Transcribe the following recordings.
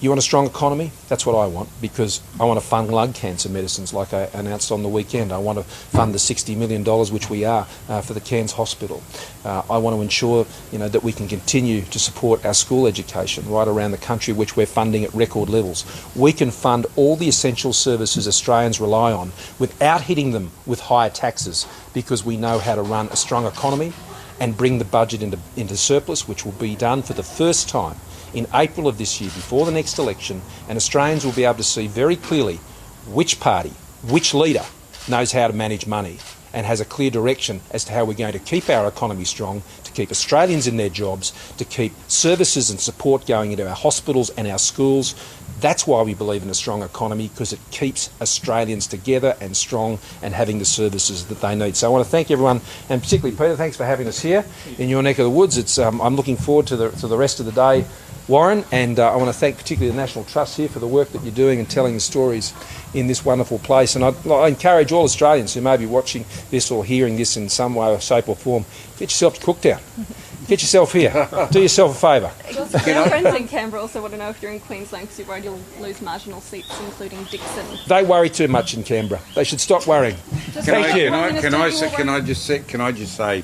You want a strong economy? That's what I want, because I want to fund lung cancer medicines like I announced on the weekend. I want to fund the $60 million, which we are, for the Cairns Hospital. I want to ensure, that we can continue to support our school education right around the country, which we're funding at record levels. We can fund all the essential services Australians rely on without hitting them with higher taxes, because we know how to run a strong economy and bring the budget into surplus, which will be done for the first time in April of this year, before the next election, and Australians will be able to see very clearly which party, which leader knows how to manage money and has a clear direction as to how we're going to keep our economy strong, to keep Australians in their jobs, to keep services and support going into our hospitals and our schools. That's why we believe in a strong economy, because it keeps Australians together and strong and having the services that they need. So I want to thank everyone, and particularly Peter, thanks for having us here in your neck of the woods. I'm looking forward to the rest of the day, Warren, and I want to thank particularly the National Trust here for the work that you're doing and telling the stories in this wonderful place. And I encourage all Australians who may be watching this or hearing this in some way or shape or form, get yourself to Cooktown. Get yourself here. Do yourself a favour. Our friends in Canberra also want to know if you're in Queensland because you're worried you'll lose marginal seats, including Dixon. They worry too much in Canberra. They should stop worrying. Thank you. Can I just say,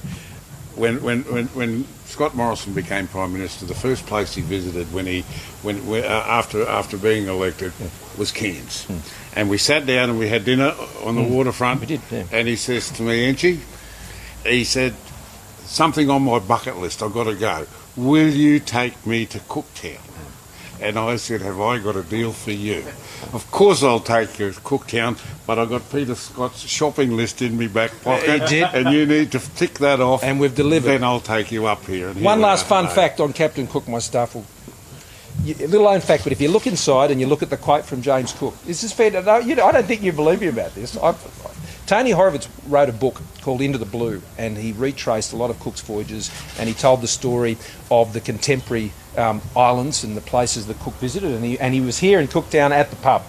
when Scott Morrison became Prime Minister, the first place he visited after being elected was Cairns. And we sat down and we had dinner on the waterfront. We did, yeah. And he says to me, Angie, he said, something on my bucket list, I've got to go. Will you take me to Cooktown? And I said, have I got a deal for you? Of course I'll take you to Cooktown, but I've got Peter Scott's shopping list in my back pocket. You did. And you need to tick that off. And we've delivered. Then I'll take you up here. One last fun fact on Captain Cook, my staff will... A little known fact, but if you look inside and you look at the quote from James Cook, this is fair to know. I don't think you believe me about this. Tony Horowitz wrote a book called Into the Blue, and he retraced a lot of Cook's voyages, and he told the story of the contemporary islands and the places that Cook visited, and he was here in Cooktown at the pub.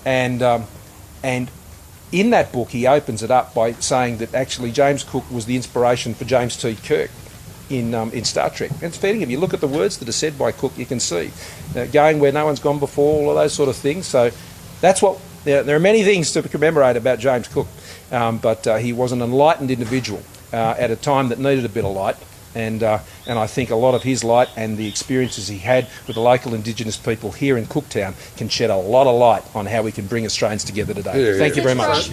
And in that book he opens it up by saying that actually James Cook was the inspiration for James T. Kirk in Star Trek. And it's fitting, if you look at the words that are said by Cook, you can see going where no one's gone before, all of those sort of things. So that's what... There are many things to commemorate about James Cook, but he was an enlightened individual at a time that needed a bit of light, and I think a lot of his light and the experiences he had with the local Indigenous people here in Cooktown can shed a lot of light on how we can bring Australians together today. Thank you very much.